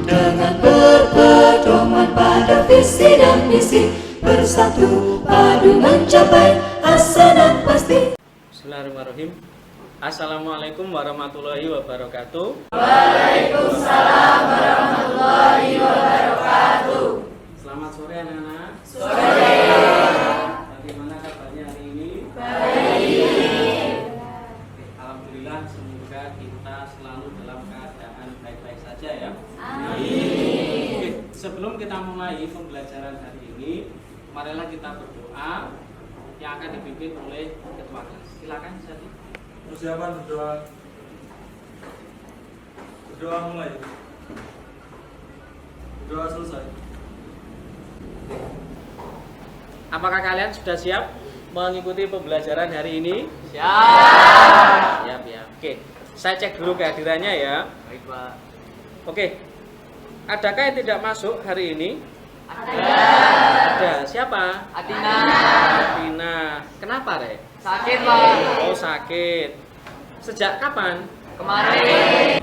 dengan berpedoman pada visi dan misi, bersatu padu mencapai hasanah pasti. Bismillahirrahmanirrahim. Assalamualaikum warahmatullahi wabarakatuh. Waalaikumsalam warahmatullahi wabarakatuh. Selamat sore anak-anak. Sore. Bagaimana kabarnya hari ini? Baik. Alhamdulillah, semoga kita selalu dalam keadaan baik-baik saja ya. Amin. Oke, sebelum kita mulai pembelajaran hari ini, marilah kita berdoa yang akan dipimpin oleh ketua kelas. Silakan Sati. Persiapan berdoa. Berdoa mulai. Berdoa selesai. Apakah kalian sudah siap mengikuti pembelajaran hari ini? Siap. Siap ya. Oke, saya cek dulu kehadirannya ya. Baik, Pak. Oke, adakah yang tidak masuk hari ini? Ada. Ada. Siapa? Atina. Atina. Kenapa, Re? Sakit, Pak. Oh, sakit. Sejak kapan? Kemarin.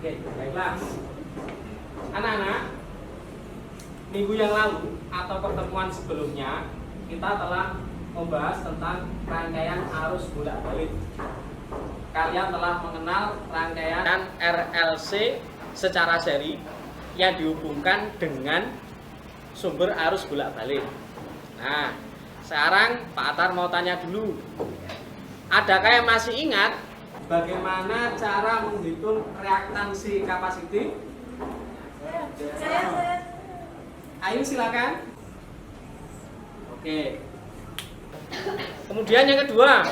Oke, baiklah. Anak-anak, minggu yang lalu atau pertemuan sebelumnya kita telah membahas tentang rangkaian arus bolak-balik. Kalian telah mengenal rangkaian RLC secara seri yang dihubungkan dengan sumber arus bolak-balik. Nah, sekarang Pak Atar mau tanya dulu. Adakah yang masih ingat bagaimana cara menghitung reaktansi kapasitif? Ayo silakan. Oke. Kemudian yang kedua,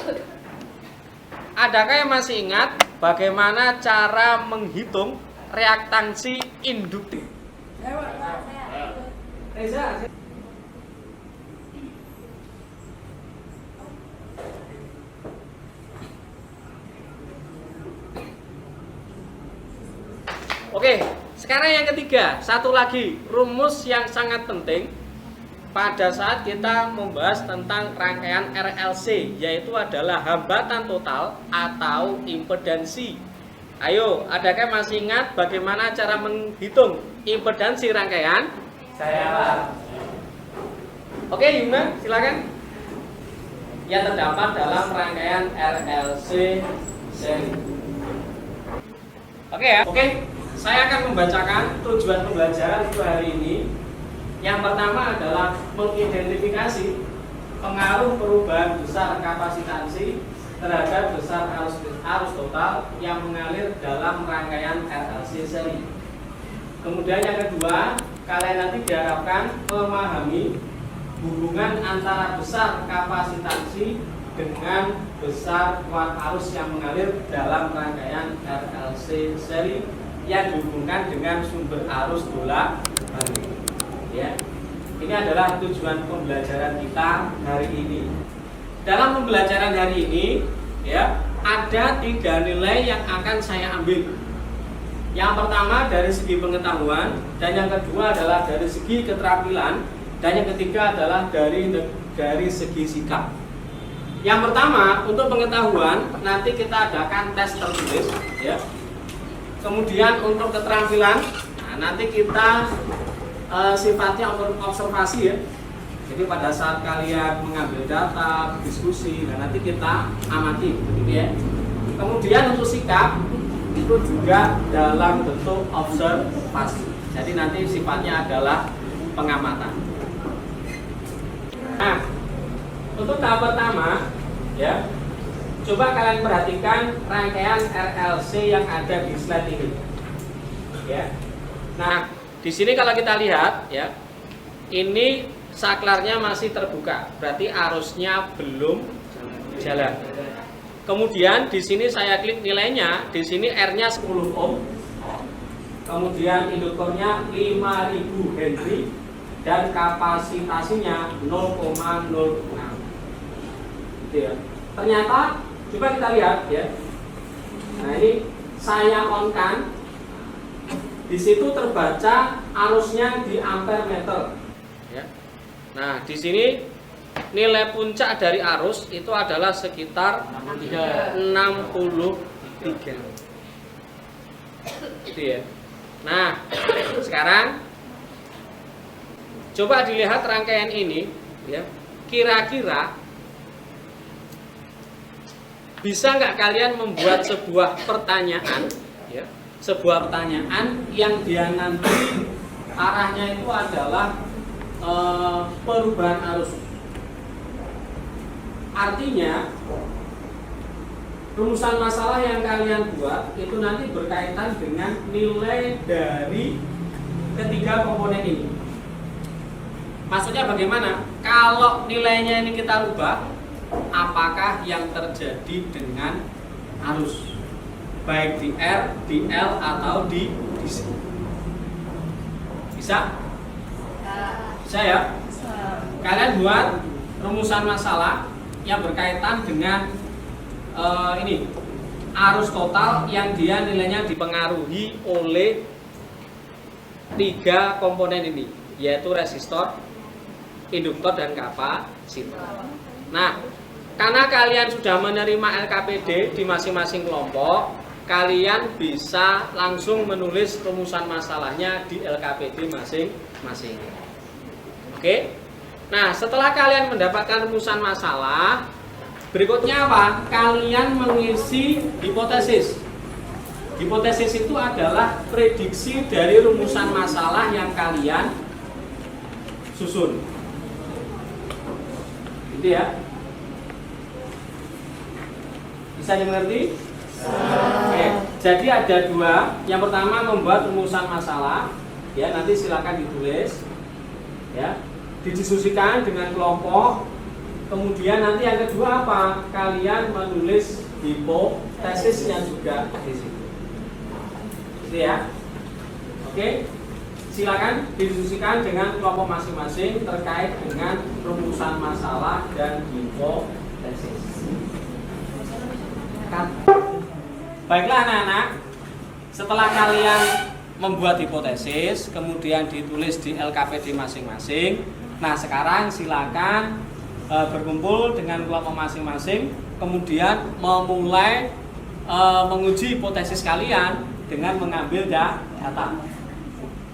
adakah yang masih ingat bagaimana cara menghitung reaktansi induktif? Reza. Oke, sekarang yang ketiga, satu lagi rumus yang sangat penting pada saat kita membahas tentang rangkaian RLC, yaitu adalah hambatan total atau impedansi. Ayo, adakah masih ingat bagaimana cara menghitung impedansi rangkaian? Saya, Pak. Oke, Yuna, silakan. Yang terdapat dalam rangkaian RLC seri. Oke ya. Oke, saya akan membacakan tujuan pembelajaran untuk hari ini. Yang pertama adalah mengidentifikasi pengaruh perubahan besar kapasitansi terhadap besar arus total yang mengalir dalam rangkaian RLC seri. Kemudian yang kedua, kalian nanti diharapkan memahami hubungan antara besar kapasitansi dengan besar kuat arus yang mengalir dalam rangkaian RLC seri yang dihubungkan dengan sumber arus bolak-balik. Ya, ini adalah tujuan pembelajaran kita hari ini. Dalam pembelajaran hari ini, ya, ada 3 nilai yang akan saya ambil. Yang pertama dari segi pengetahuan, dan yang kedua adalah dari segi keterampilan, dan yang ketiga adalah dari segi sikap. Yang pertama untuk pengetahuan nanti kita adakan tes tertulis, ya. Kemudian untuk keterampilan, nah, nanti kita sifatnya observasi ya. Jadi pada saat kalian mengambil data, diskusi, dan nanti kita amati, begitu ya. Kemudian untuk sikap itu juga dalam bentuk observasi. Jadi nanti sifatnya adalah pengamatan. Nah, untuk tahap pertama, ya, coba kalian perhatikan rangkaian RLC yang ada di slide ini. Ya. Nah, di sini kalau kita lihat, ya, ini saklarnya masih terbuka, berarti arusnya belum jalan. Kemudian di sini saya klik nilainya, di sini R-nya 10 ohm. Kemudian induktornya 5000 Henry dan kapasitasinya 0,06. Gitu ya. Ternyata coba kita lihat ya. Nah, ini saya on-kan. Di situ terbaca arusnya di ampere meter. Ya. Nah, di sini nilai puncak dari arus itu adalah sekitar 63. Gitu ya. Nah, sekarang coba dilihat rangkaian ini ya. Kira-kira bisa nggak kalian membuat sebuah pertanyaan ya, sebuah pertanyaan yang dia nanti arahnya itu adalah perubahan arus. Artinya rumusan masalah yang kalian buat itu nanti berkaitan dengan nilai dari ketiga komponen ini. Maksudnya bagaimana? Kalau nilainya ini kita rubah, apakah yang terjadi dengan arus? Baik di R, di L, atau di C. Bisa? Bisa ya? Kalian buat rumusan masalah yang berkaitan dengan ini arus total yang dia nilainya dipengaruhi oleh tiga komponen ini, yaitu resistor, induktor, dan kapasitor. Nah, karena kalian sudah menerima LKPD di masing-masing kelompok, kalian bisa langsung menulis rumusan masalahnya di LKPD masing-masing. Oke? Nah, setelah kalian mendapatkan rumusan masalah, berikutnya apa? Kalian mengisi hipotesis. Hipotesis itu adalah prediksi dari rumusan masalah yang kalian susun. Gitu ya. Bisa dimengerti? Oke. Jadi ada dua. Yang pertama membuat rumusan masalah. Ya, nanti silakan ditulis. Ya. Didiskusikan dengan kelompok. Kemudian nanti yang kedua apa? Kalian menulis hipotesisnya juga di situ. Gitu ya. Oke. Silakan didiskusikan dengan kelompok masing-masing terkait dengan rumusan masalah dan hipotesis. Baiklah anak-anak. Setelah kalian membuat hipotesis, kemudian ditulis di LKPD masing-masing. Nah, sekarang silakan berkumpul dengan kelompok masing-masing, kemudian memulai menguji hipotesis kalian dengan mengambil data,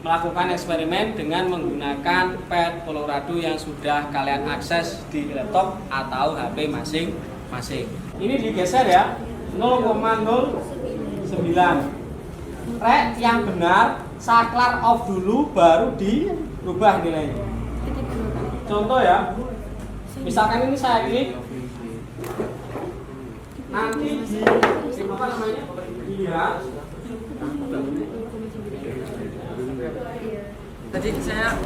melakukan eksperimen dengan menggunakan pad Colorado yang sudah kalian akses di laptop atau HP masing-masing. Ini digeser ya, 0,09. Rek yang benar, saklar off dulu baru dirubah nilainya. Contoh ya, misalkan ini saya klik, nanti di apa namanya? Lihat. Tadi saya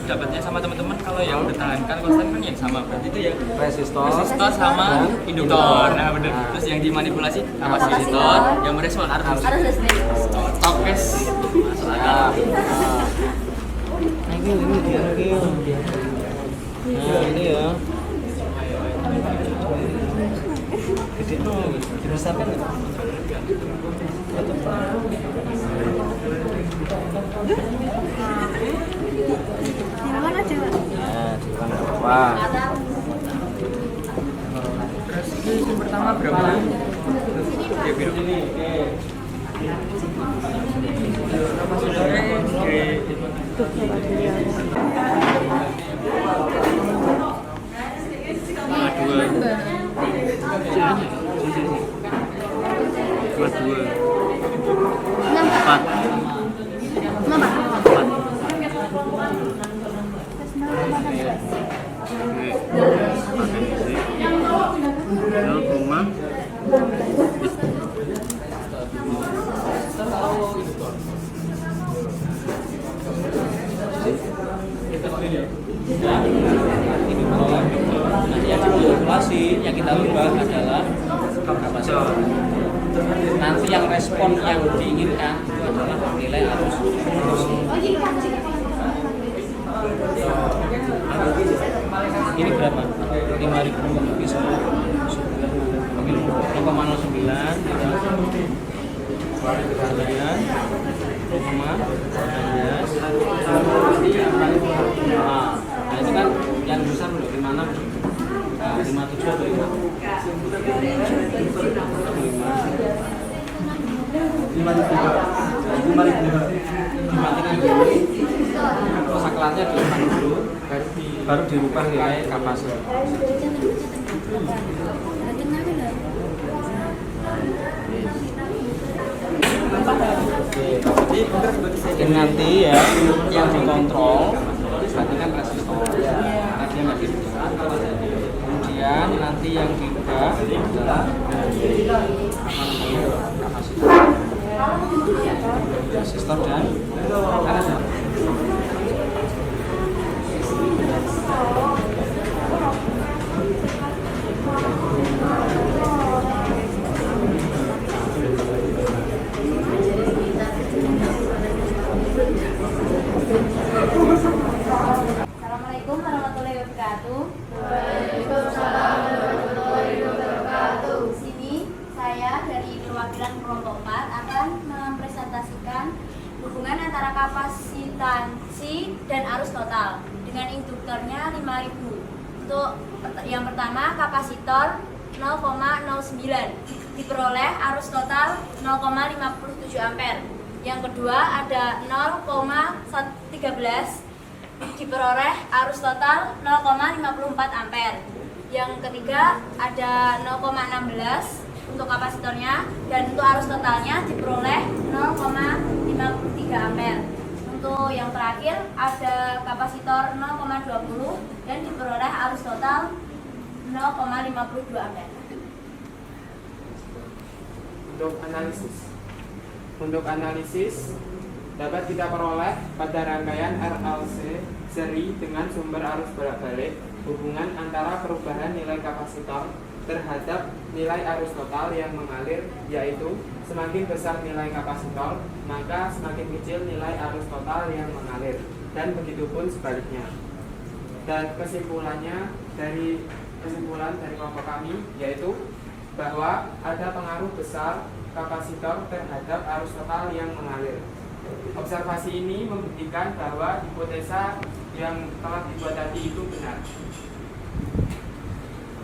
dapatnya sama teman-teman kalau yang ditahankan konstan kan yang sama, berarti itu ya Resistor sama induktor. Nah benar. Terus yang dimanipulasi kapasitor, yang merespon harus tokes. Masuk akal. Nah ini ya. Gede no, dibesarkan ya. Mana coba? Nah, di mana apa? Yang pertama berapa? Ya biru. Ini, nanti yang dimanipulasi yang kita ubah adalah kapasitor. Nanti yang respon yang diinginkan itu adalah nilai arus. Ini berapa? 5.000 lebih 0,09 kemudian 0,11. Nah itu kan yang besar udah 56. Nah, 57 atau 5? dimatikan dulu, saklarnya dilepas dulu, baru dirubah nilai kapasitor. Jadi nanti ya yang dikontrol berarti kan resistor, karena dia nggak dirubah. Kemudian nanti yang dirubah adalah kapasitor, resistor dan RSA. Assalamualaikum warahmatullahi wabarakatuh. Waalaikumsalam warahmatullahi wabarakatuh. Di sini saya dari perwakilan kelompok 4 akan mempresentasikan hubungan antara kapasitansi dan arus total dengan induktornya 5000. Untuk yang pertama kapasitor 0,09 diperoleh arus total 0,57 ampere. Yang kedua ada 0,13 diperoleh arus total 0,54 ampere. Yang ketiga ada 0,16 untuk kapasitornya, dan untuk arus totalnya diperoleh 0,53 ampere. Untuk yang terakhir ada kapasitor 0,20 dan diperoleh arus total 0,52 ampere. Untuk analisis dapat kita peroleh pada rangkaian RLC seri dengan sumber arus bolak-balik hubungan antara perubahan nilai kapasitor terhadap nilai arus total yang mengalir, yaitu semakin besar nilai kapasitor maka semakin kecil nilai arus total yang mengalir, dan begitupun sebaliknya. Dan kesimpulan dari kelompok kami yaitu bahwa ada pengaruh besar kapasitor terhadap arus total yang mengalir. Observasi ini membuktikan bahwa hipotesa yang telah dibuat tadi itu benar.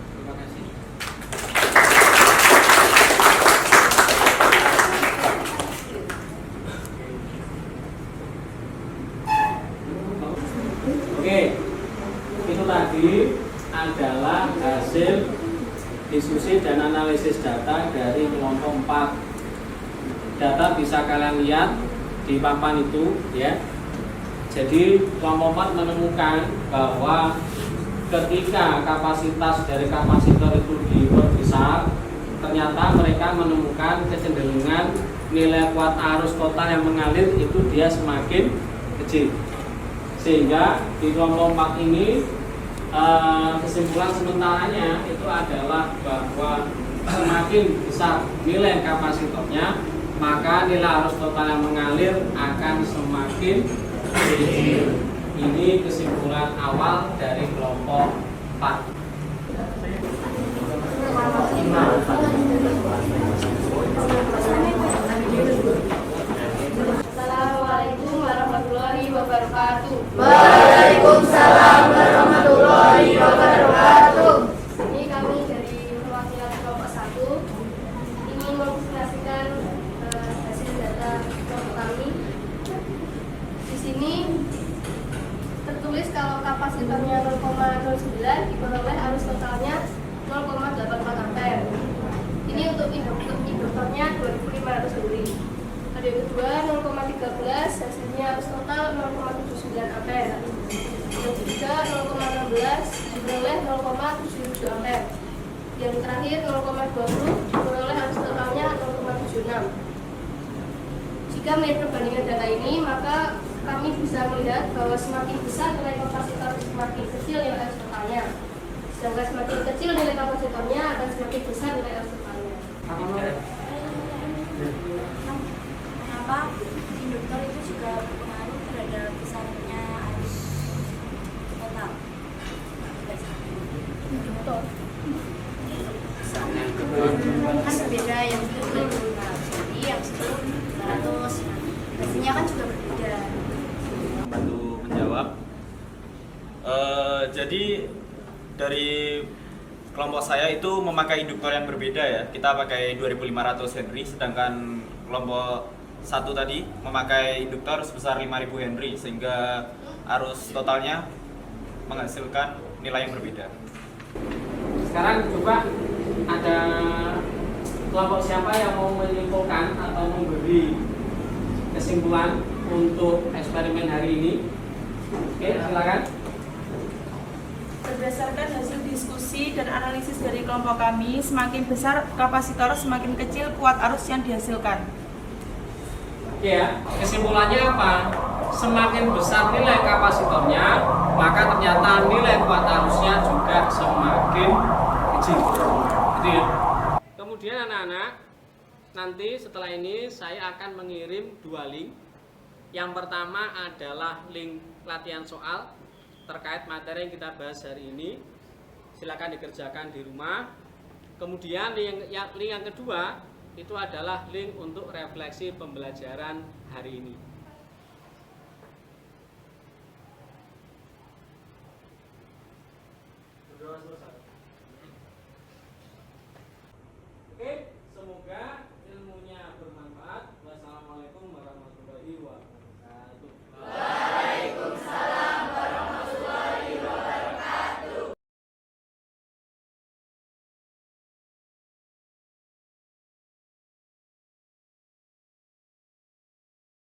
Terima kasih. Oke, itu tadi adalah hasil diskusi dan analisis data dari kelompok 4. Data bisa kalian lihat di papan itu ya. Jadi kelompok 4 menemukan bahwa ketika kapasitas dari kapasitor itu diperbesar, ternyata mereka menemukan kecenderungan nilai kuat arus total yang mengalir itu dia semakin kecil. Sehingga di kelompok 4 ini kesimpulan sementaranya itu adalah bahwa semakin besar nilai kapasitornya, maka nilai arus total yang mengalir akan semakin kecil. Ini kesimpulan awal dari kelompok 4. Assalamualaikum warahmatullahi wabarakatuh. Waalaikumsalam warahmatullahi wabarakatuh. Ini kami dari perwakilan kelompok 1 ingin mempresentasikan hasil data kelompok kami. Di sini tertulis kalau kapasitornya 0,09 diperoleh arus totalnya 0,84 ampere. Ini untuk induktornya 2500 mili. Ada yang kedua 0,13 hasilnya arus total 0,79 ampere. Yang ketiga 0,16 diperoleh 0,77 ampere. Yang terakhir 0,20 diperoleh arus totalnya 0,76. Jika melihat perbandingan data ini, maka kami bisa melihat bahwa semakin besar nilai kapasitor semakin kecil nilai arus totalnya. Sedangkan semakin kecil nilai kapasitornya akan semakin besar nilai arus totalnya. Kenapa induktor itu juga berpengaruh terhadap besarnya arus total? Induktor kan berbeda, yang itu 2500, jadi yang itu 500. Hasilnya kan juga berbeda. Bantu menjawab. Jadi dari kelompok saya itu memakai induktor yang berbeda ya. Kita pakai 2500 Henry, sedangkan kelompok satu tadi memakai induktor sebesar 5000 Henry, sehingga arus totalnya menghasilkan nilai yang berbeda. Sekarang coba ada kelompok siapa yang mau menyimpulkan atau memberi kesimpulan untuk eksperimen hari ini? Oke, silakan. Berdasarkan hasil diskusi dan analisis dari kelompok kami, semakin besar kapasitor, semakin kecil kuat arus yang dihasilkan. Ya, kesimpulannya apa? Semakin besar nilai kapasitornya, maka ternyata nilai kuat arusnya juga semakin kecil. Gitu ya. Kemudian anak-anak, nanti setelah ini saya akan mengirim 2 link. Yang pertama adalah link latihan soal terkait materi yang kita bahas hari ini. Silakan dikerjakan di rumah. Kemudian link yang kedua itu adalah link untuk refleksi pembelajaran hari ini. Berdoa selesai.